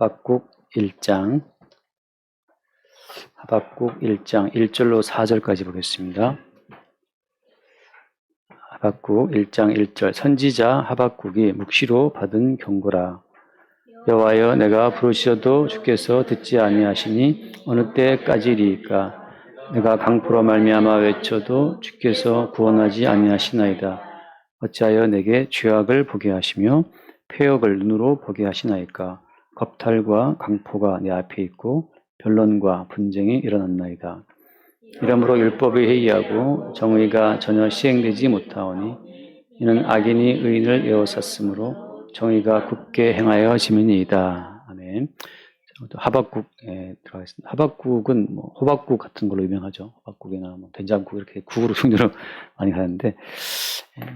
하박국 1장 1절로 4절까지 보겠습니다. 하박국 1장 1절 선지자 하박국이 묵시로 받은 경고라. 여호와여 내가 부르시어도 주께서 듣지 아니하시니 어느 때까지리이까. 내가 강포로 말미암아 외쳐도 주께서 구원하지 아니하시나이다. 어찌하여 내게 죄악을 보게 하시며 폐역을 눈으로 보게 하시나이까. 겁탈과 강포가 내 앞에 있고 변론과 분쟁이 일어났나이다. 이러므로 율법이 해이하고 정의가 전혀 시행되지 못하오니 이는 악인이 의인을 에워쌌으므로 정의가 굳게 행하여 지민이이다. 아멘. 하박국에 들어가겠습니다. 하박국은 호박국 같은 걸로 유명하죠. 호박국이나 된장국 이렇게 국으로 종류로 많이 하는데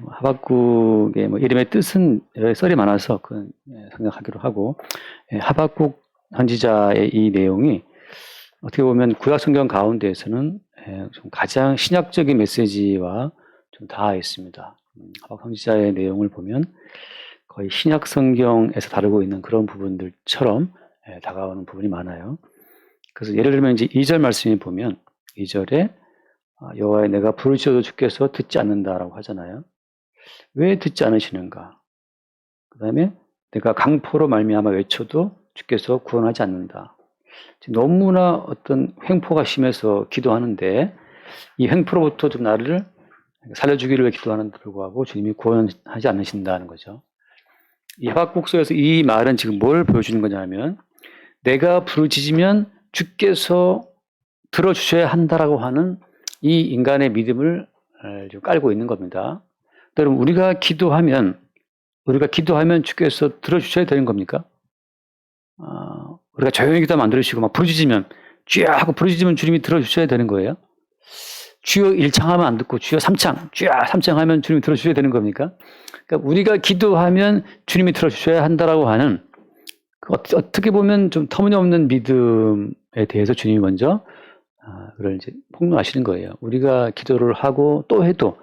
하박국의 이름의 뜻은 썰이 많아서 그 생각하기로 하고 하박국 선지자의 이 내용이 어떻게 보면 구약 성경 가운데에서는 좀 가장 신약적인 메시지와 좀 닿아 있습니다. 하박국 선지자의 내용을 보면 거의 신약 성경에서 다루고 있는 그런 부분들처럼 다가오는 부분이 많아요. 그래서 예를 들면 이제 2절 말씀에 보면 2절에 여호와여 내가 부르셔도 주께서 듣지 않는다라고 하잖아요. 왜 듣지 않으시는가? 그 다음에 내가 강포로 말미암아 외쳐도 주께서 구원하지 않는다. 너무나 어떤 횡포가 심해서 기도하는데 이 횡포로부터 좀 나를 살려주기를 기도하는데 불구하고 주님이 구원하지 않으신다는 거죠. 이 하박국서에서 이 말은 지금 뭘 보여주는 거냐면 내가 부르짖으면 주께서 들어주셔야 한다라고 하는 이 인간의 믿음을 깔고 있는 겁니다. 여러분 우리가 기도하면 주께서 들어주셔야 되는 겁니까? 우리가 조용히 기도하면 안 들으시고 막 부르짖으면 주여 하고 부르짖으면 주님이 들어주셔야 되는 거예요? 주여 1창 하면 안 듣고 주여 3창, 주여 3창 하면 주님이 들어주셔야 되는 겁니까? 그러니까 우리가 기도하면 주님이 들어주셔야 한다라고 하는 어떻게 보면 좀 터무니없는 믿음에 대해서 주님이 먼저 그걸 이제 폭로하시는 거예요. 우리가 기도를 하고 또 해도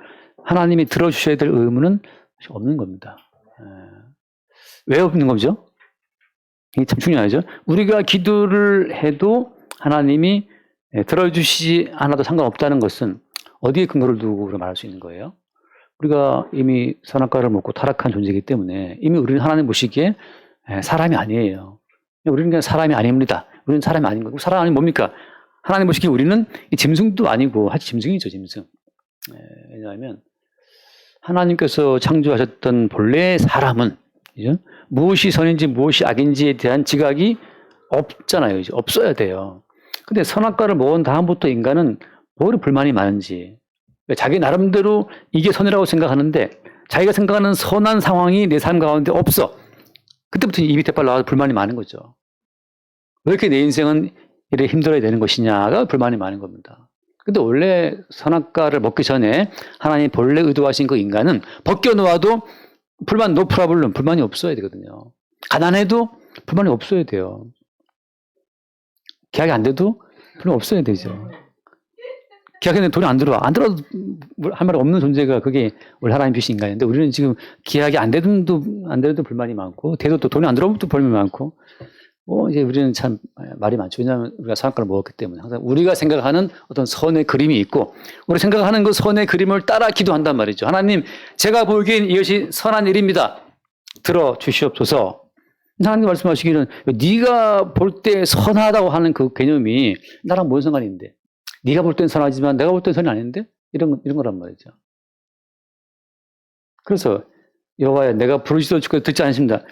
하나님이 들어주셔야 될 의무는 없는 겁니다. 왜 없는 거죠? 이게 참 중요하죠. 우리가 기도를 해도 하나님이 들어주시지 않아도 상관없다는 것은 어디에 근거를 두고 말할 수 있는 거예요? 우리가 이미 선악과를 먹고 타락한 존재이기 때문에 이미 우리는 하나님 보시기에 사람이 아니에요. 우리는 그냥 사람이 아닙니다. 우리는 사람이 아닌 거고 사람이 뭡니까? 하나님 보시기에 우리는 짐승도 아니고 하지 짐승이죠, 짐승. 왜냐하면 하나님께서 창조하셨던 본래의 사람은 그죠? 무엇이 선인지 무엇이 악인지에 대한 지각이 없잖아요. 이제 없어야 돼요. 근데 선악과를 먹은 다음부터 인간은 뭐를 불만이 많은지 자기 나름대로 이게 선이라고 생각하는데 자기가 생각하는 선한 상황이 내 삶 가운데 없어. 그때부터 입이 대빨 나와서 불만이 많은 거죠. 왜 이렇게 내 인생은 이렇게 힘들어야 되는 것이냐가 불만이 많은 겁니다. 근데 원래 선악과를 먹기 전에 하나님 본래 의도하신 그 인간은 벗겨놓아도 불만, no problem, 불만이 없어야 되거든요. 가난해도 불만이 없어야 돼요. 계약이 안 돼도 불만 없어야 되죠. 계약했는데 돈이 안 들어와. 안 들어도 할 말 없는 존재가 그게 원래 하나님 주신 인간인데 우리는 지금 계약이 안 되도 불만이 많고 돼도 또 돈이 안 들어오면 또 불만이 많고 이제 우리는 참 말이 많죠. 왜냐하면 우리가 선악과를 먹었기 때문에 항상 우리가 생각하는 어떤 선의 그림이 있고 우리 생각하는 그 선의 그림을 따라 기도한단 말이죠. 하나님 제가 보기엔 이것이 선한 일입니다. 들어주시옵소서. 하나님 말씀하시기는 네가 볼 때 선하다고 하는 그 개념이 나랑 뭔 상관이 있는데 네가 볼 땐 선하지만 내가 볼 땐 선이 아닌데 이런 거란 말이죠. 그래서 여호와여 내가 부르시도 주께서 듣지 않으십니다.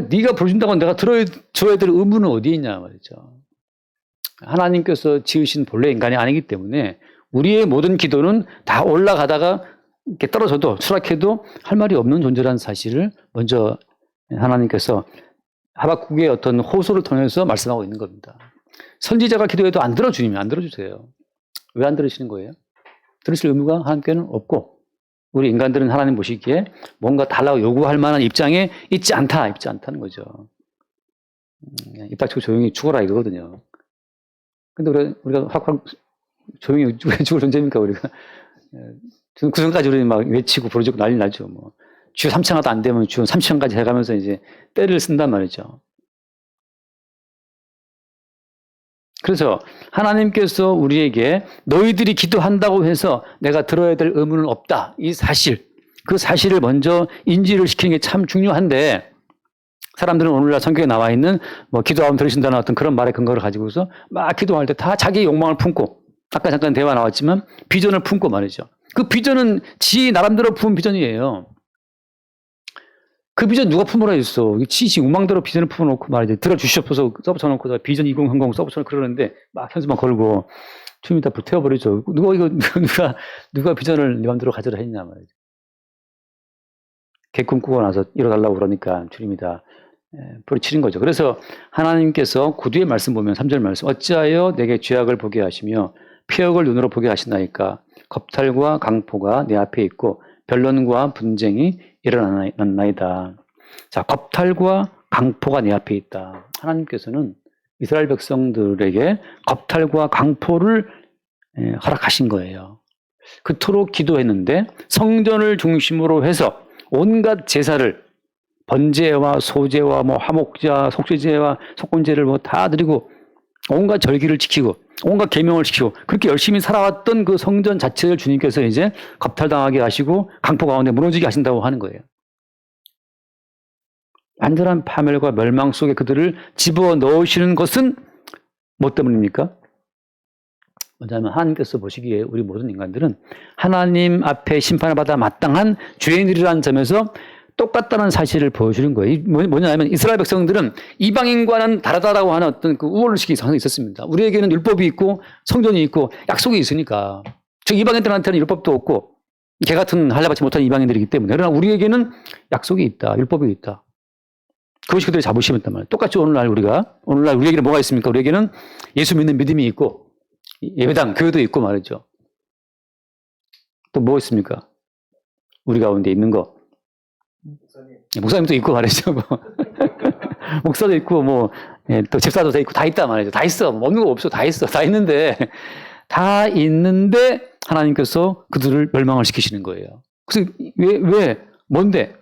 네가 부르신다고 내가 들어줘야 될 의무는 어디에 있냐 말이죠. 하나님께서 지으신 본래 인간이 아니기 때문에 우리의 모든 기도는 다 올라가다가 이렇게 떨어져도 추락해도 할 말이 없는 존재라는 사실을 먼저 하나님께서 하박국의 어떤 호소를 통해서 말씀하고 있는 겁니다. 선지자가 기도해도 안 들어 주님이 안 들어주세요. 왜 안 들으시는 거예요? 들으실 의무가 하나님께는 없고 우리 인간들은 하나님 보시기에 뭔가 달라고 요구할 만한 입장에 있지 않다는 거죠. 입 닥치고 조용히 죽어라 이거거든요. 근데 우리가 확 조용히 왜 죽을 존재입니까 우리가? 그 전까지 우리 막 외치고 부르짖고 난리 나죠. 주 3창 하도 안 되면 주 3창까지 해가면서 이제 때를 쓴단 말이죠. 그래서 하나님께서 우리에게 너희들이 기도한다고 해서 내가 들어야 될 의무는 없다. 이 사실, 그 사실을 먼저 인지를 시키는 게 참 중요한데 사람들은 오늘날 성경에 나와 있는 뭐 기도하면 들으신다는 어떤 그런 말의 근거를 가지고서 막 기도할 때 다 자기의 욕망을 품고 아까 잠깐 대화 나왔지만 비전을 품고 말이죠. 그 비전은 지 나름대로 품은 비전이에요. 그 비전 누가 품으라 했어. 지 욕망대로 비전을 품어놓고 말이죠. 들어주시옵소서 써붙여놓고 비전 2030 써붙여놓고 그러는데 막 현수막 걸고 좀 이따 불태워버리죠. 누가 비전을 네 맘대로 가져라 했냐 말이죠. 개꿈 꾸고 나서 이뤄달라고 그러니까 주님이다. 뿌리치는 거죠. 그래서 하나님께서 구두의 말씀 보면 3절 말씀 어찌하여 내게 죄악을 보게 하시며 폐역을 눈으로 보게 하시나이까 겁탈과 강포가 내 앞에 있고 변론과 분쟁이 일어났나이다. 자, 겁탈과 강포가 내 앞에 있다. 하나님께서는 이스라엘 백성들에게 겁탈과 강포를 허락하신 거예요. 그토록 기도했는데 성전을 중심으로 해서 온갖 제사를 번제와 소제와 뭐 화목자, 속죄제와 속건제를 뭐 다 드리고 온갖 절기를 지키고 온갖 계명을 지키고 그렇게 열심히 살아왔던 그 성전 자체를 주님께서 이제 겁탈당하게 하시고 강포 가운데 무너지게 하신다고 하는 거예요. 완전한 파멸과 멸망 속에 그들을 집어넣으시는 것은 뭐 때문입니까? 뭐냐면 하나님께서 보시기에 우리 모든 인간들은 하나님 앞에 심판을 받아 마땅한 죄인들이라는 점에서 똑같다는 사실을 보여주는 거예요. 뭐냐면 이스라엘 백성들은 이방인과는 다르다라고 하는 어떤 그 우월의식이 항상 있었습니다. 우리에게는 율법이 있고 성전이 있고 약속이 있으니까. 즉 이방인들한테는 율법도 없고 개 같은 할례받지 못한 이방인들이기 때문에. 그러나 우리에게는 약속이 있다. 율법이 있다. 그것이 그들의 자부심이었단 말이에요. 똑같이 오늘날 우리에게는 뭐가 있습니까? 우리에게는 예수 믿는 믿음이 있고 예배당, 교회도 있고 말이죠. 또 뭐 있습니까? 우리 가운데 있는 거. 목사님도 있고 말이죠. 목사도 있고 또 집사도 다 있고 다 있다 말이죠. 다 있어. 없는 거 없어. 다 있어. 다 있는데 하나님께서 그들을 멸망을 시키시는 거예요. 그래서 왜? 뭔데?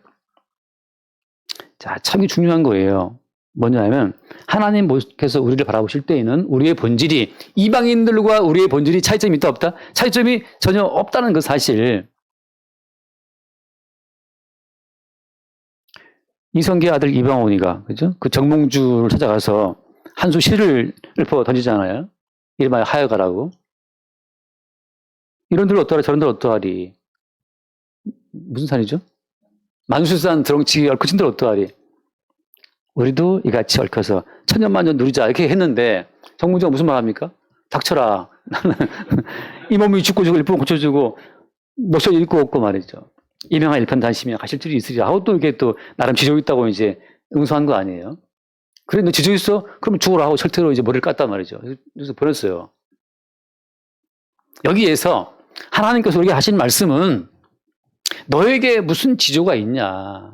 자, 참 중요한 거예요. 뭐냐면 하나님께서 우리를 바라보실 때에는 우리의 본질이 이방인들과 우리의 본질이 차이점이 있다 없다? 차이점이 전혀 없다는 그 사실. 이성계의 아들 이방원이가 그죠? 그 정몽주를 찾아가서 한 수 실을 읊어 던지잖아요. 이름하여 하여가라고. 이런들 어떠하리 저런들 어떠하리. 무슨 산이죠? 만수산 드렁치기 얽혀진들 어떠하리. 우리도 이같이 얽혀서 천년만년 누리자 이렇게 했는데 정몽주가 무슨 말 합니까? 닥쳐라. 이 몸이 죽고 일품 고쳐주고 너서 읽고 없고 말이죠. 이명한 일편단심이야 가실 줄이 있으리라 하고 또 이게 또 나름 지조 있다고 이제 응수한 거 아니에요. 그래 너 지조 있어? 그럼 죽어라 하고 철퇴로 이제 머리를 깠단 말이죠. 그래서 보냈어요. 여기에서 하나님께서 우리에게 하신 말씀은 너에게 무슨 지조가 있냐.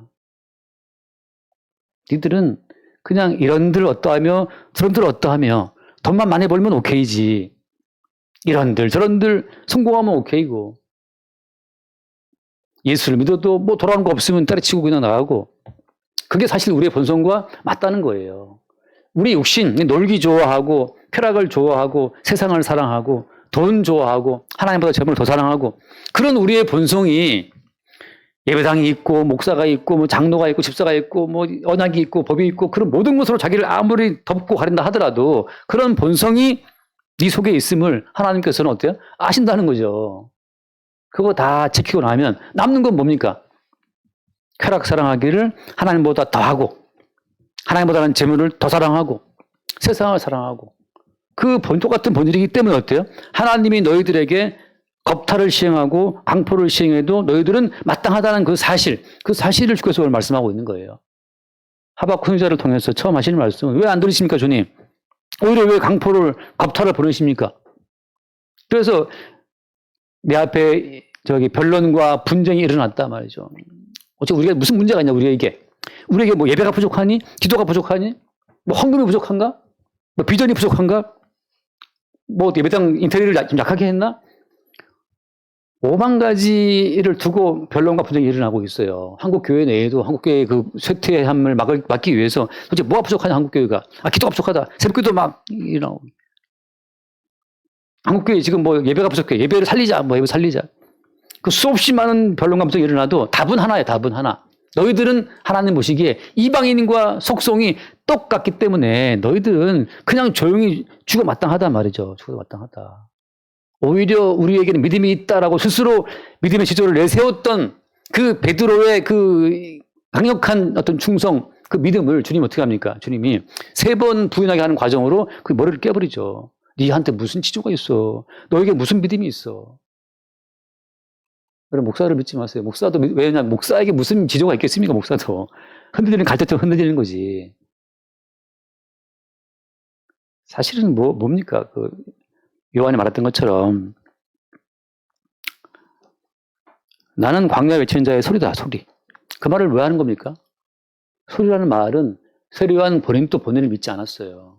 니들은 그냥 이런들 어떠하며 저런들 어떠하며 돈만 많이 벌면 오케이지. 이런들 저런들 성공하면 오케이고. 예수를 믿어도 뭐 돌아오는 거 없으면 때려치고 그냥 나가고. 그게 사실 우리의 본성과 맞다는 거예요. 우리 육신, 놀기 좋아하고 쾌락을 좋아하고 세상을 사랑하고 돈 좋아하고 하나님보다 재물을 더 사랑하고 그런 우리의 본성이 예배당이 있고 목사가 있고 뭐 장로가 있고 집사가 있고 뭐 언약이 있고 법이 있고 그런 모든 것으로 자기를 아무리 덮고 가린다 하더라도 그런 본성이 네 속에 있음을 하나님께서는 어때요? 아신다는 거죠. 그거 다 지키고 나면 남는 건 뭡니까? 쾌락 사랑하기를 하나님보다 더하고 하나님보다는 재물을 더 사랑하고 세상을 사랑하고 그 똑같은 본질이기 때문에 어때요? 하나님이 너희들에게 겁탈을 시행하고 강포를 시행해도 너희들은 마땅하다는 그 사실을 주께서 오늘 말씀하고 있는 거예요. 하박국 선지자를 통해서 처음 하시는 말씀은 왜 안 들으십니까, 주님? 오히려 왜 겁탈을 보내십니까? 그래서 내 앞에 변론과 분쟁이 일어났다 말이죠. 어째 우리가 무슨 문제가 있냐, 우리에게 뭐 예배가 부족하니? 기도가 부족하니? 뭐 헌금이 부족한가? 뭐 비전이 부족한가? 뭐 예배당 인테리어를 좀 약하게 했나? 5만 가지를 두고 변론과 분쟁이 일어나고 있어요. 한국 교회 내에도 한국 교회의 그 쇠퇴함을 막기 위해서 도대체 뭐가 부족하냐 한국 교회가. 기도가 부족하다. 새벽기도 막 일어나고. 한국교회 지금 뭐 예배가 부족해. 예배를 살리자. 뭐 예배 살리자. 그 수없이 많은 변론 감정이 일어나도 답은 하나예요. 답은 하나. 너희들은 하나님 보시기에 이방인과 속성이 똑같기 때문에 너희들은 그냥 조용히 죽어 마땅하단 말이죠. 죽어 마땅하다. 오히려 우리에게는 믿음이 있다라고 스스로 믿음의 지조를 내세웠던 그 베드로의 그 강력한 어떤 충성, 그 믿음을 주님 어떻게 합니까? 주님이 3번 부인하게 하는 과정으로 그 머리를 깨버리죠. 네한테 무슨 지조가 있어? 너에게 무슨 믿음이 있어? 여러분, 목사를 믿지 마세요. 목사도, 왜냐면 목사에게 무슨 지조가 있겠습니까? 목사도. 흔들리는 갈대처럼 흔들리는 거지. 사실은 뭡니까? 그, 요한이 말했던 것처럼 나는 광야 외치는 자의 소리다, 소리. 그 말을 왜 하는 겁니까? 소리라는 말은 세례요한 본인도 본인을 믿지 않았어요.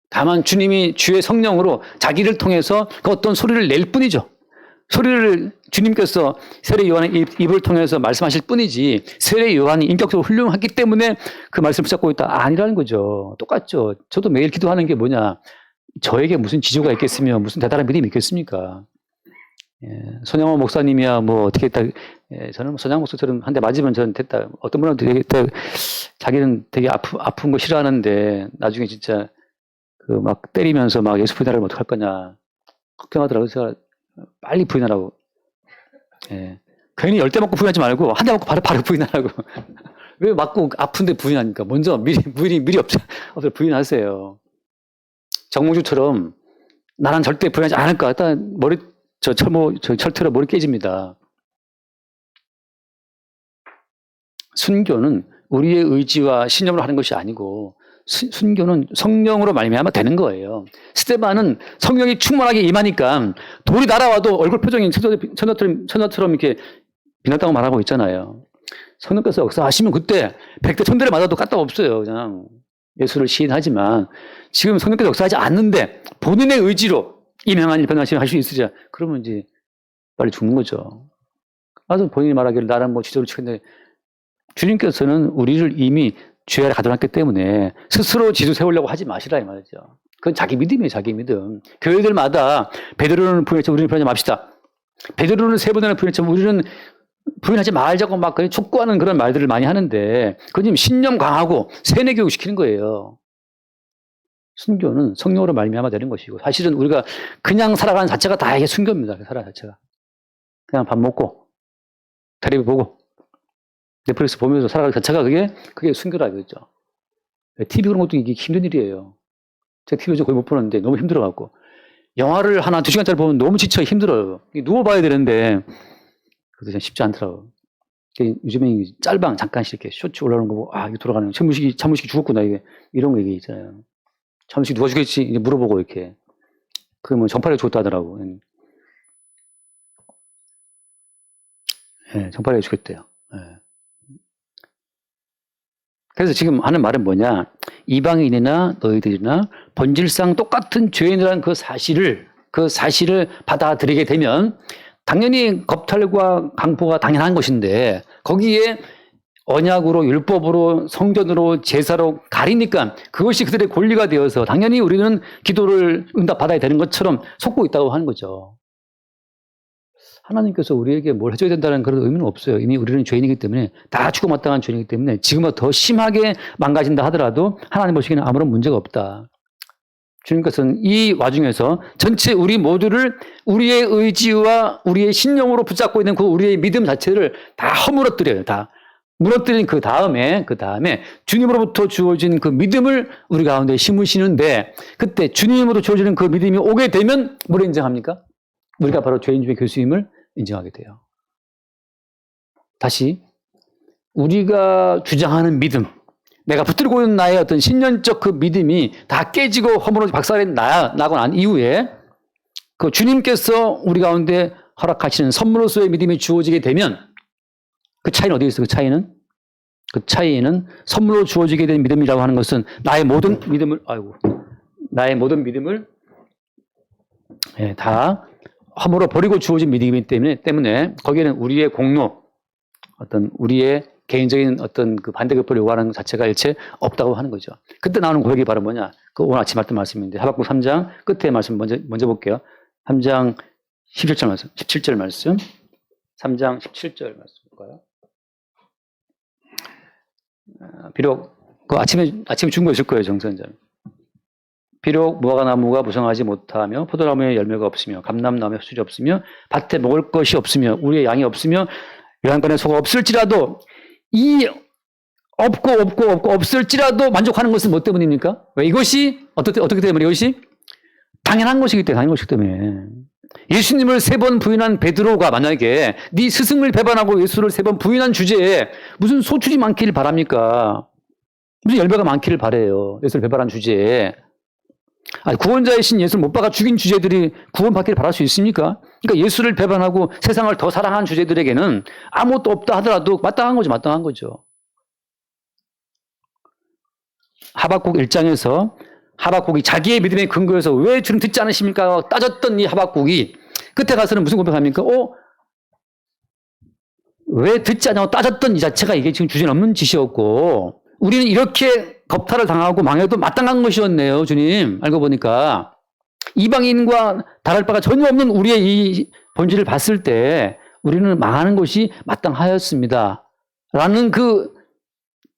다만 주님이 주의 성령으로 자기를 통해서 그 어떤 소리를 낼 뿐이죠. 소리를 주님께서 세례 요한의 입을 통해서 말씀하실 뿐이지 세례 요한이 인격적으로 훌륭하기 때문에 그 말씀을 붙잡고 있다 아니라는 거죠. 똑같죠. 저도 매일 기도하는 게 뭐냐. 저에게 무슨 지조가 있겠으며 무슨 대단한 믿음이 있겠습니까? 예, 손양호 목사님이야 뭐 어떻게 했다. 예, 저는 손양호 목사처럼 한 대 맞으면 저는 됐다. 어떤 분은 되게 자기는 되게 아픈 거 싫어하는데 나중에 진짜 그 막 때리면서 막 예수 부인하려면 어떡할 거냐 걱정하더라고요. 제가 빨리 부인하라고. 예. 괜히 10대 맞고 부인하지 말고 한 대 맞고 바로 부인하라고. 왜 맞고 아픈데 부인하니까 먼저 미리 없어 부인하세요. 정몽주처럼 나는 절대 부인하지 않을 것 같다. 저 철퇴로 머리 깨집니다. 순교는 우리의 의지와 신념으로 하는 것이 아니고 순교는 성령으로 말미암아 되는 거예요. 스데반은 성령이 충만하게 임하니까 돌이 날아와도 얼굴 표정이 천녀처럼 이렇게 빛났다고 말하고 있잖아요. 성령께서 역사하시면 그때 100대 1000대를 맞아도 까딱없어요. 그냥 예수를 시인하지만 지금 성령께서 역사하지 않는데 본인의 의지로 이 명한 일 변화시를 할 수 있으자 그러면 이제 빨리 죽는 거죠. 그래서 본인이 말하기를 나는 뭐 지도를 치겠는데 주님께서는 우리를 이미 죄 아래 가둬놨기 때문에 스스로 지도 세우려고 하지 마시라 이 말이죠. 그건 자기 믿음이에요. 자기 믿음. 교회들마다 베드로는 부인했지만 우리는 부인하지 맙시다. 베드로는 3번이나 부인했지만 우리는 부인하지 말자고 막 촉구하는 그런 말들을 많이 하는데 그건 지금 신념 강하고 세뇌 교육 시키는 거예요. 순교는 성령으로 말미암아 되는 것이고 사실은 우리가 그냥 살아가는 자체가 다 이게 순교입니다. 살아가는 자체가. 그냥 밥 먹고 텔레비 보고 넷플릭스 보면서 살아가는 자체가 그게 순교라 이거죠. TV 그런 것도 이게 힘든 일이에요. 제가 TV 거의 못 보는데 너무 힘들어갖고. 영화를 하나 2시간짜리 보면 너무 지쳐 힘들어요. 누워봐야 되는데, 그것도 쉽지 않더라고요. 요즘에 짤방 잠깐씩 이렇게 쇼츠 올라오는 거 보고, 이거 돌아가는 거. 차무식이 죽었구나, 이게. 이런 거 얘기 있잖아요. 차무식이 누가 죽였지? 이제 물어보고 이렇게. 그 뭐 전파리가 죽었다 하더라고. 예, 전파리가 죽였대요. 예. 그래서 지금 하는 말은 뭐냐. 이방인이나 너희들이나 본질상 똑같은 죄인이라는 그 사실을 받아들이게 되면 당연히 겁탈과 강포가 당연한 것인데 거기에 언약으로 율법으로 성전으로 제사로 가리니까 그것이 그들의 권리가 되어서 당연히 우리는 기도를 응답받아야 되는 것처럼 속고 있다고 하는 거죠. 하나님께서 우리에게 뭘 해줘야 된다는 그런 의미는 없어요. 이미 우리는 죄인이기 때문에 다 죽어 마땅한 죄인이기 때문에 지금보다 더 심하게 망가진다 하더라도 하나님 보시기에는 아무런 문제가 없다. 주님께서는 이 와중에서 전체 우리 모두를 우리의 의지와 우리의 신령으로 붙잡고 있는 그 우리의 믿음 자체를 다 허물어뜨려요. 다 무너뜨린 그 다음에 주님으로부터 주어진 그 믿음을 우리 가운데 심으시는데 그때 주님으로 주어지는 그 믿음이 오게 되면 뭘 인정합니까? 우리가 바로 죄인 중에 교수임을 인정하게 돼요. 다시 우리가 주장하는 믿음, 내가 붙들고 있는 나의 어떤 신념적 그 믿음이 다 깨지고 허물어지고 박살나고 난 이후에 그 주님께서 우리 가운데 허락하시는 선물로서의 믿음이 주어지게 되면 그 차이는 어디에 있어요? 그 차이는 선물로 주어지게 된 믿음이라고 하는 것은 나의 모든 믿음을 다 허물어 버리고 주어진 믿음이기 때문에 거기에는 우리의 공로, 어떤 우리의 개인적인 어떤 그 반대급부를 요구하는 것 자체가 일체 없다고 하는 거죠. 그때 나오는 고백이 바로 뭐냐? 그 오늘 아침 했던 말씀인데 하박국 3장 끝에 말씀 먼저 볼게요. 3장 17절 말씀, 17절 말씀, 3장 17절 말씀 볼까요? 비록 그 아침에 준 거 있을 거예요, 정선자는. 비록 무화과 나무가 무성하지 못하며 포도나무에 열매가 없으며 감람나무에 수질이 없으며 밭에 먹을 것이 없으며 우리의 양이 없으며 요단강에 소가 없을지라도 이 없고 없을지라도 만족하는 것은 뭐 때문입니까? 왜 이것이 어떻게 때문에 이것이 당연한 것이기 때문에 예수님을 3번 부인한 베드로가 만약에 네 스승을 배반하고 예수를 3번 부인한 주제에 무슨 소출이 많기를 바랍니까? 무슨 열매가 많기를 바래요. 예수를 배반한 주제에. 구원자이신 예수를 못 박아 죽인 주제들이 구원받기를 바랄 수 있습니까? 그러니까 예수를 배반하고 세상을 더 사랑한 주제들에게는 아무것도 없다 하더라도 마땅한 거죠. 하박국 1장에서 하박국이 자기의 믿음의 근거에서 왜 주님 듣지 않으십니까? 따졌던 이 하박국이 끝에 가서는 무슨 고백합니까? 왜 듣지 않냐고 따졌던 이 자체가 이게 지금 주제는 없는 짓이었고 우리는 이렇게 겁탈을 당하고 망해도 마땅한 것이었네요, 주님. 알고 보니까. 이방인과 다를 바가 전혀 없는 우리의 이 본질을 봤을 때 우리는 망하는 것이 마땅하였습니다. 라는 그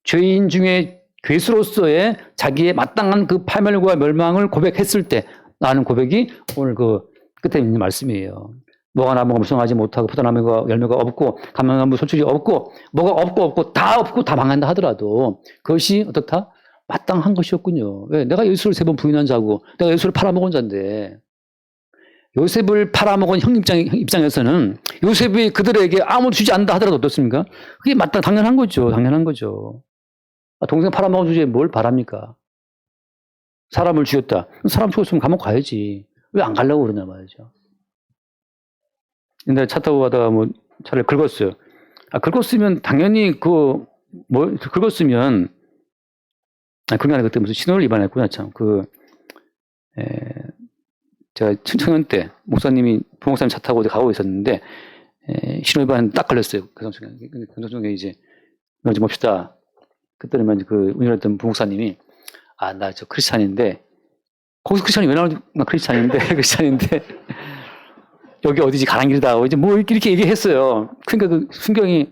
죄인 중에 괴수로서의 자기의 마땅한 그 파멸과 멸망을 고백했을 때 나는 고백이 오늘 그 끝에 있는 말씀이에요. 뭐가 나무가 무성하지 못하고 포도나무가 열매가 없고 감람나무 소출이 없고 뭐가 없고 다 망한다 하더라도 그것이 어떻다? 마땅한 것이었군요. 왜? 내가 예수를 3번 부인한 자고 내가 예수를 팔아먹은 자인데 요셉을 팔아먹은 형 입장에서는 요셉이 그들에게 아무도 주지 않는다 하더라도 어떻습니까? 그게 당연한 거죠. 동생 팔아먹은 주제에 뭘 바랍니까? 사람을 죽였다. 사람 죽였으면 감옥 가야지. 왜 안 가려고 그러냐 말이죠. 근데 차 타고 가다가 차를 긁었어요. 긁었으면 당연히 긁었으면 그게 아니라 그때 무슨 신호를 위반했구나, 참. 제가 청년 때 부목사님 차 타고 어디 가고 있었는데 신호 위반 딱 걸렸어요. 그 순간에 이제 좀 봅시다. 그때는 운전했던 부목사님이 나 저 크리스찬인데 거기서 크리스찬이 왜 나오지? 나 크리스찬인데 여기 어디지 가는 길이다. 이제 이렇게 얘기했어요. 그러니까 그 순경이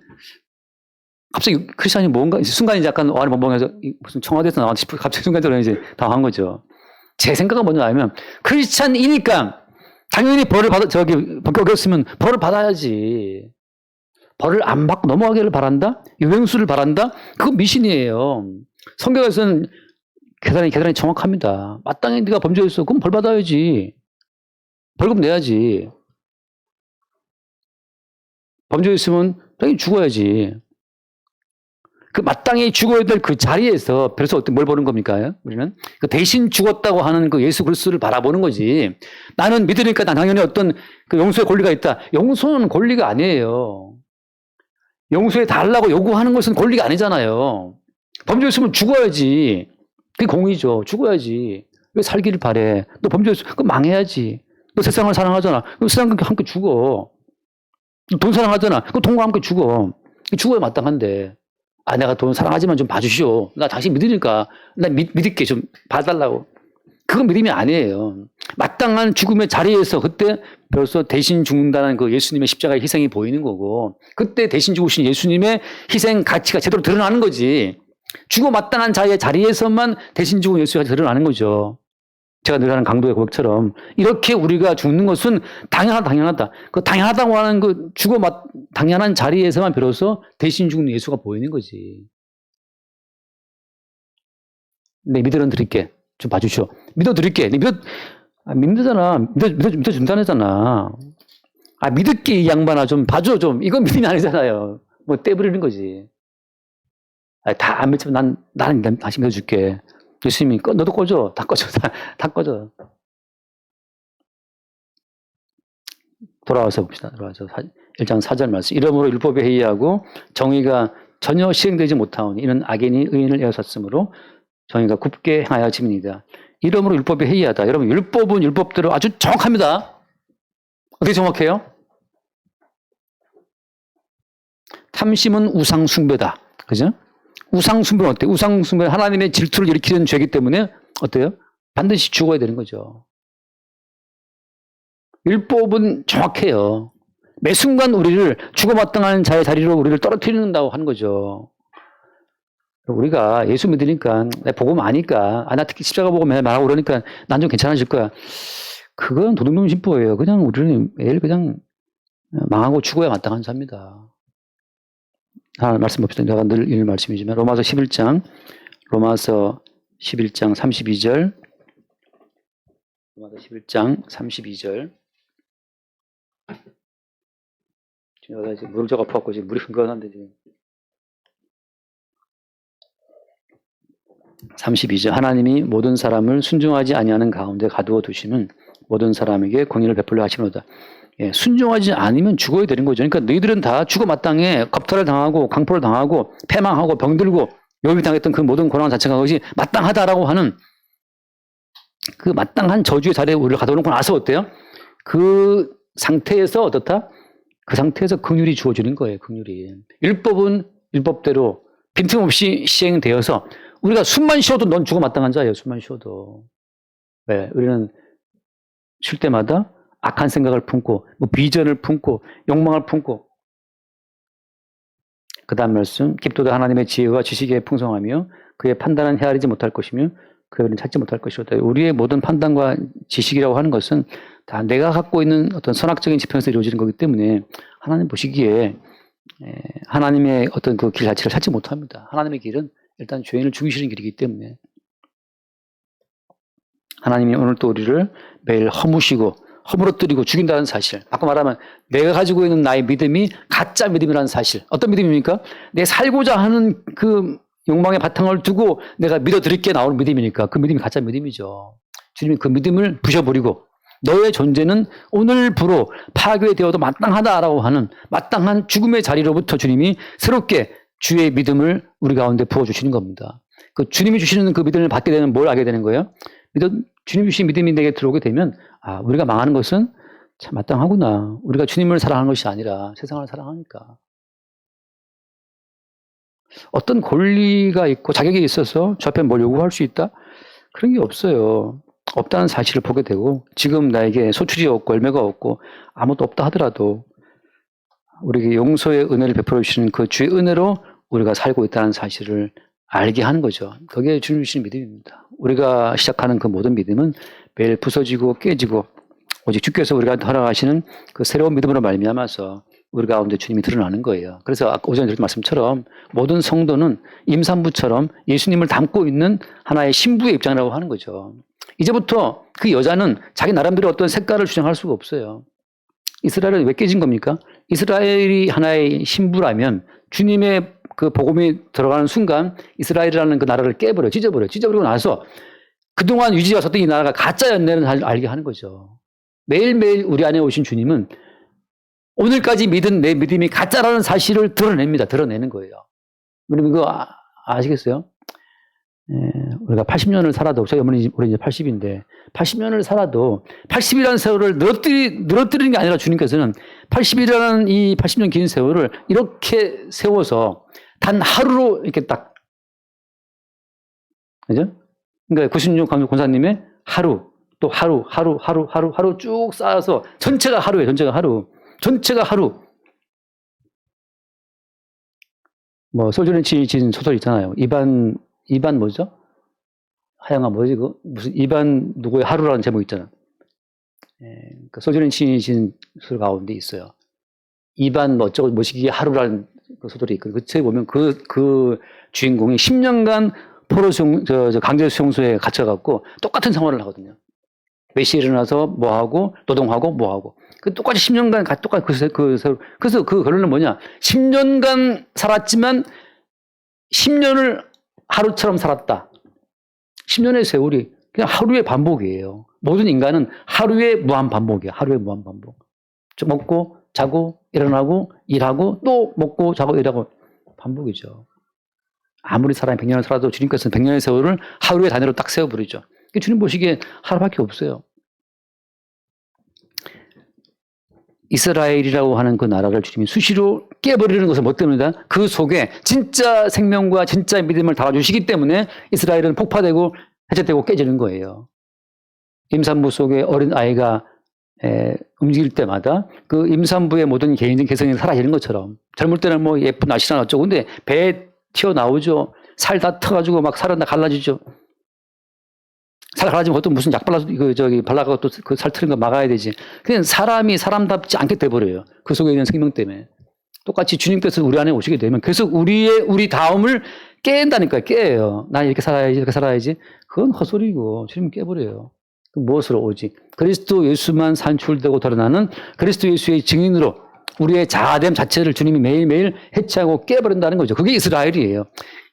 갑자기 크리스찬이 뭔가 순간이 약간 멍멍해서 무슨 청와대에서 나왔지 싶고 갑자기 순간적으로 이제 당황한 거죠. 제 생각은 뭐냐면 크리스찬이니까 당연히 벌을 어겼으면 벌을 받아야지. 벌을 안 받고 넘어가기를 바란다? 유행수를 바란다? 그건 미신이에요. 성경에서는 계산이 정확합니다. 마땅히 네가 범죄했어. 그럼 벌 받아야지. 벌금 내야지. 범죄했으면 당연히 죽어야지. 그 마땅히 죽어야 될 그 자리에서 그래서 뭘 보는 겁니까? 우리는 그 대신 죽었다고 하는 그 예수 그리스도를 바라보는 거지. 나는 믿으니까 난 당연히 어떤 그 용서의 권리가 있다. 용서는 권리가 아니에요. 용서해 달라고 요구하는 것은 권리가 아니잖아요. 범죄했으면 죽어야지. 그게 공의죠. 죽어야지. 왜 살기를 바래? 너 범죄했어. 그럼 망해야지. 너 세상을 사랑하잖아. 그럼 세상과 함께 죽어. 돈 사랑하잖아. 그럼 돈과 함께 죽어. 죽어야 마땅한데. 내가 돈 사랑하지만 좀 봐주시오. 나 당신 믿으니까. 나 믿을게. 좀 봐달라고. 그건 믿음이 아니에요. 마땅한 죽음의 자리에서 그때 벌써 대신 죽는다는 그 예수님의 십자가의 희생이 보이는 거고, 그때 대신 죽으신 예수님의 희생 가치가 제대로 드러나는 거지. 죽어 마땅한 자의 자리에서만 대신 죽은 예수가 드러나는 거죠. 제가 늘 하는 강도의 고백처럼 이렇게 우리가 죽는 것은 당연하다. 그 당연하다고 하는 그 당연한 자리에서만 비로소 대신 죽는 예수가 보이는 거지. 네, 믿으러 드릴게. 좀 봐주시오. 믿어드릴게. 믿어준다잖아. 믿을게, 이 양반아. 좀 봐줘, 좀. 이건 믿음이 아니잖아요. 떼부리는 거지. 다 안 믿으면 나는 다시 믿어줄게. 예수님이, 너도 꺼져. 다 꺼져. 다 꺼져. 돌아와서 봅시다. 1장 4절 말씀. 이러므로 율법에 회의하고 정의가 전혀 시행되지 못하오니 이는 악인이 의인을 에워쌌으므로 정의가 굽게 행하여 짐이니이다. 이러므로 율법에 회의하다. 여러분, 율법은 율법대로 아주 정확합니다. 어떻게 정확해요? 탐심은 우상 숭배다. 그죠? 우상숭배는 어때요? 우상숭배는 하나님의 질투를 일으키는 죄이기 때문에 어때요? 반드시 죽어야 되는 거죠. 율법은 정확해요. 매 순간 우리를 죽어마땅한 자의 자리로 우리를 떨어뜨린다고 하는 거죠. 우리가 예수 믿으니까, 내 복음 아니까, 나 특히 십자가 복음 말하고 그러니까 난 좀 괜찮아질 거야. 그건 도둑놈 심보예요. 그냥 우리는 매일 그냥 망하고 죽어야 마땅한 자입니다. 하나 말씀 봅시다. 내가 늘 읽는 말씀이지만, 로마서 11장 32절. 로마서 11장 32절. 지금 지금 무릎 저가 아파갖고 지금 물이 흥건한데 지금. 32절. 하나님이 모든 사람을 순종하지 아니하는 가운데 가두어 두시는 모든 사람에게 공의를 베풀려 하시노다. 예, 순종하지 않으면 죽어야 되는 거죠. 그러니까 너희들은 다 죽어 마땅해 겁탈을 당하고 강포를 당하고 패망하고 병들고 욥이 당했던 그 모든 고난 자체가 그것이 마땅하다라고 하는 그 마땅한 저주의 자리에 우리를 가둬놓고 나서 어때요? 그 상태에서 어떻다? 그 상태에서 긍휼이 주어지는 거예요. 긍휼이. 율법은 율법대로 빈틈없이 시행되어서 우리가 숨만 쉬어도 넌 죽어 마땅한 자예요. 숨만 쉬어도. 왜? 우리는 쉴 때마다 악한 생각을 품고 뭐 비전을 품고 욕망을 품고 그 다음 말씀 깊도다 하나님의 지혜와 지식에 풍성하며 그의 판단은 헤아리지 못할 것이며 그의 찾지 못할 것이로다. 우리의 모든 판단과 지식이라고 하는 것은 다 내가 갖고 있는 어떤 선악적인 지평에서 이루어지는 거기 때문에 하나님 보시기에 하나님의 어떤 그 길 자체를 찾지 못합니다. 하나님의 길은 일단 죄인을 죽이시는 길이기 때문에 하나님이 오늘 또 우리를 매일 허무시고 허물어뜨리고 죽인다는 사실. 바꿔 말하면 내가 가지고 있는 나의 믿음이 가짜 믿음이라는 사실. 어떤 믿음입니까? 내 살고자 하는 그 욕망의 바탕을 두고 내가 믿어드릴게 나오는 믿음이니까 그 믿음이 가짜 믿음이죠. 주님이 그 믿음을 부셔버리고 너의 존재는 오늘부로 파괴되어도 마땅하다라고 하는 마땅한 죽음의 자리로부터 주님이 새롭게 주의 믿음을 우리 가운데 부어주시는 겁니다. 그 주님이 주시는 그 믿음을 받게 되면 뭘 알게 되는 거예요? 주님 주신 믿음이 내게 들어오게 되면 우리가 망하는 것은 참 마땅하구나. 우리가 주님을 사랑하는 것이 아니라 세상을 사랑하니까. 어떤 권리가 있고 자격이 있어서 저 앞에 뭘 요구할 수 있다? 그런 게 없어요. 없다는 사실을 보게 되고 지금 나에게 소출이 없고 열매가 없고 아무것도 없다 하더라도 우리에게 용서의 은혜를 베풀어 주시는 그 주의 은혜로 우리가 살고 있다는 사실을 알게 하는 거죠. 그게 주님 주시는 믿음입니다. 우리가 시작하는 그 모든 믿음은 매일 부서지고 깨지고 오직 주께서 우리가 허락하시는 그 새로운 믿음으로 말미암아서 우리 가운데 주님이 드러나는 거예요. 그래서 아까 오전에 드린 말씀처럼 모든 성도는 임산부처럼 예수님을 담고 있는 하나의 신부의 입장이라고 하는 거죠. 이제부터 그 여자는 자기 나름대로 어떤 색깔을 주장할 수가 없어요. 이스라엘은 왜 깨진 겁니까? 이스라엘이 하나의 신부라면 주님의 그 복음이 들어가는 순간 이스라엘이라는 그 나라를 깨버려, 찢어버리고 나서 그동안 유지해왔었던 이 나라가 가짜였네를 알게 하는 거죠. 매일매일 우리 안에 오신 주님은 오늘까지 믿은 내 믿음이 가짜라는 사실을 드러냅니다. 드러내는 거예요. 여러분 이거 아시겠어요? 우리가 80년을 살아도 저희 어머니 우리 이제 80인데 80년을 살아도 80이라는 세월을 늘어뜨리는 게 아니라 주님께서는 80이라는 이 80년 긴 세월을 이렇게 세워서 단 하루로 이렇게 딱 그죠? 그러니까 96 권사님의 하루 또 하루 쭉 쌓아서 전체가 하루예요. 전체가 하루. 뭐 솔저렌치 진 소설 있잖아요. 이반 뭐죠? 하영아 뭐지 그 무슨 이반 누구의 하루라는 제목 있잖아. 그 솔저렌치 진 소설 가운데 있어요. 이반 뭐 어쩌고 뭐시기 하루라는 그 소설이 있거든요. 그 책에 보면 그 주인공이 10년간 포로 강제 수용소에 갇혀갖고 똑같은 생활을 하거든요. 몇 시에 일어나서 뭐 하고 노동하고 뭐 하고 그 똑같이 10년간 똑같이 그래서 그 결론은 뭐냐? 10년간 살았지만 10년을 하루처럼 살았다. 10년의 세월이 그냥 하루의 반복이에요. 모든 인간은 하루의 무한 반복이에요. 하루의 무한 반복. 좀 먹고 자고 일어나고 일하고 또 먹고 자고 일하고 반복이죠. 아무리 사람이 100년을 살아도 주님께서는 100년의 세월을 하루의 단위로 딱 세워버리죠. 주님 보시기에 하루밖에 없어요. 이스라엘이라고 하는 그 나라를 주님이 수시로 깨버리는 것은 뭐 때문이다? 그 속에 진짜 생명과 진짜 믿음을 달아주시기 때문에 이스라엘은 폭파되고 해체되고 깨지는 거예요. 임산부 속에 어린 아이가 움직일 때마다 그 임산부의 모든 개인적 개성이 사라지는 것처럼 젊을 때는 뭐 예쁜 날씨나 어쩌고 근데 배에 튀어나오죠. 살 다 터가지고 막 살은 다 갈라지죠. 살 갈라지면 그것도 무슨 약 발라서 발라가고 또 그 살 트는 거 막아야 되지. 그냥 사람이 사람답지 않게 돼버려요. 그 속에 있는 생명 때문에. 똑같이 주님께서 우리 안에 오시게 되면 계속 우리 다음을 깬다니까요. 깨요. 난 이렇게 살아야지, 이렇게 살아야지. 그건 헛소리고 주님 깨버려요. 무엇으로 오직 그리스도 예수만 산출되고 드러나는 그리스도 예수의 증인으로 우리의 자아됨 자체를 주님이 매일매일 해체하고 깨버린다는 거죠. 그게 이스라엘이에요.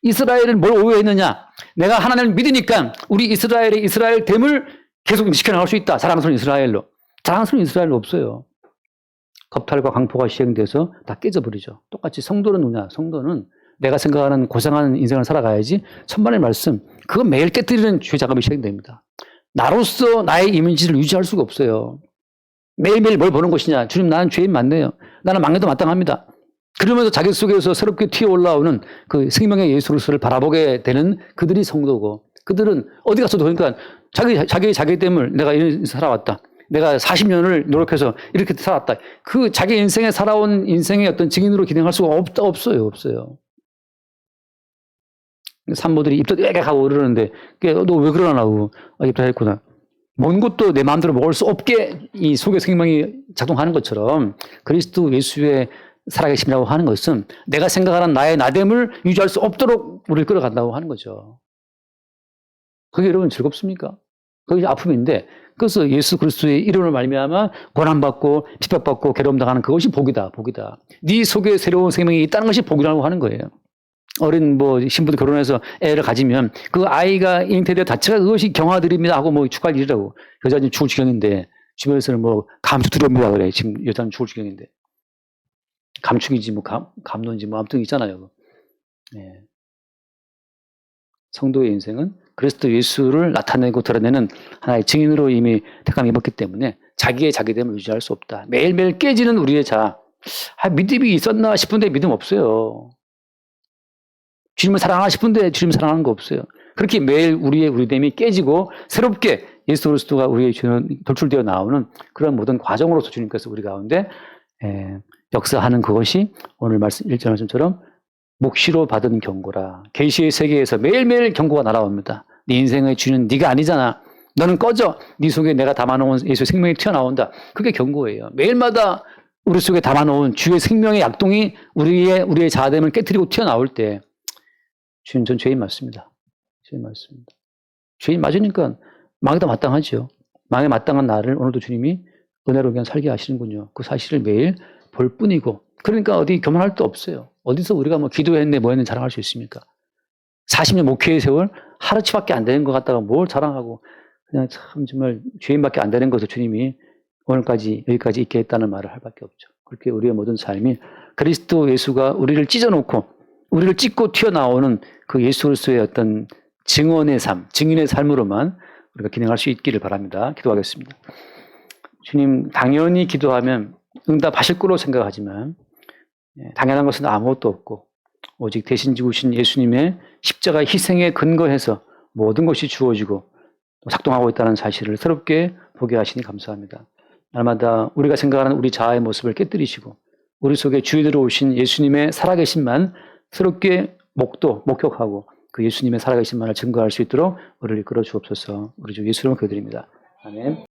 이스라엘은 뭘 오해했느냐? 내가 하나님을 믿으니까 우리 이스라엘의 이스라엘됨을 계속 지켜나갈 수 있다. 자랑스러운 이스라엘로. 자랑스러운 이스라엘 없어요. 겁탈과 강포가 시행돼서 다 깨져버리죠. 똑같이 성도는 누구냐? 성도는 내가 생각하는 고생하는 인생을 살아가야지. 천만의 말씀. 그거 매일 깨뜨리는 죄 작업이 시행됩니다. 나로서 나의 이미지를 유지할 수가 없어요. 매일매일 뭘 보는 것이냐. 주님 나는 죄인 맞네요. 나는 막내도 마땅합니다. 그러면서 자기 속에서 새롭게 튀어 올라오는 그 생명의 예수 그리스도를 바라보게 되는 그들이 성도고 그들은 어디 가서도 그러니까 자기됨을 내가 이런 살아왔다. 내가 40년을 노력해서 이렇게 살았다. 그 자기 인생에 살아온 인생의 어떤 증인으로 기능할 수가 없어요. 산모들이 입덧 애게 하고 그러는데 너 왜 그러냐고 입덧 했구나. 먹는 것도 내 마음대로 먹을 수 없게 이 속에 생명이 작동하는 것처럼 그리스도 예수의 살아계심이라고 하는 것은 내가 생각하는 나의 나됨을 유지할 수 없도록 우리를 끌어간다고 하는 거죠. 그게 여러분 즐겁습니까? 그게 아픔인데 그래서 예수 그리스도의 이름을 말미암아 고난받고 핍박받고 괴로움당하는 그것이 복이다. 네 속에 새로운 생명이 있다는 것이 복이라고 하는 거예요. 어린 신부도 결혼해서 애를 가지면 그 아이가 잉태되어 자체가 그것이 경화드립니다 하고 축하할 일이라고. 여자는 죽을 지경인데 주변에서는 감축 두려웁니다 그래. 지금 여자는 죽을 지경인데. 감축이지 감론이지 아무튼 있잖아요. 네. 성도의 인생은 그리스도 예수를 나타내고 드러내는 하나의 증인으로 이미 택함을 입었기 때문에 자기의 자기됨을 유지할 수 없다. 매일매일 깨지는 우리의 자아. 믿음이 있었나 싶은데 믿음 없어요. 주님을 사랑하나 싶은데 주님을 사랑하는 거 없어요. 그렇게 매일 우리의 우리됨이 깨지고 새롭게 예수 그리스도가 우리의 죄는 돌출되어 나오는 그런 모든 과정으로서 주님께서 우리 가운데 역사하는 그것이 오늘 말씀 1절 말씀처럼 묵시로 받은 경고라. 계시의 세계에서 매일매일 경고가 날아옵니다. 네 인생의 주는 네가 아니잖아. 너는 꺼져. 네 속에 내가 담아놓은 예수의 생명이 튀어나온다. 그게 경고예요. 매일마다 우리 속에 담아놓은 주의 생명의 약동이 우리의 자아됨을 깨트리고 튀어나올 때 주님 전 죄인 맞습니다. 죄인 맞으니까 망에도 마땅하죠. 망에 마땅한 나를 오늘도 주님이 은혜로 그냥 살게 하시는군요. 그 사실을 매일 볼 뿐이고 그러니까 어디 교만할 데 없어요. 어디서 우리가 기도했네 뭐 했네 자랑할 수 있습니까? 40년 목회의 세월 하루치밖에 안 되는 것 같다가 뭘 자랑하고 그냥 참 정말 죄인밖에 안 되는 것을 주님이 오늘까지 여기까지 있게 했다는 말을 할 밖에 없죠. 그렇게 우리의 모든 삶이 그리스도 예수가 우리를 찢어놓고 우리를 찢고 튀어나오는 그 예수 그리스도의 어떤 증언의 삶, 증인의 삶으로만 우리가 기능할 수 있기를 바랍니다. 기도하겠습니다. 주님 당연히 기도하면 응답하실 거로 생각하지만 당연한 것은 아무것도 없고 오직 대신 지구신 예수님의 십자가 희생에 근거해서 모든 것이 주어지고 작동하고 있다는 사실을 새롭게 보게 하시니 감사합니다. 날마다 우리가 생각하는 우리 자아의 모습을 깨뜨리시고 우리 속에 주에 들어오신 예수님의 살아계신만 새롭게 목격하고 그 예수님의 살아계신만을 증거할 수 있도록 우리를 이끌어 주옵소서. 우리 주 예수 이름으로 기도드립니다. 아멘.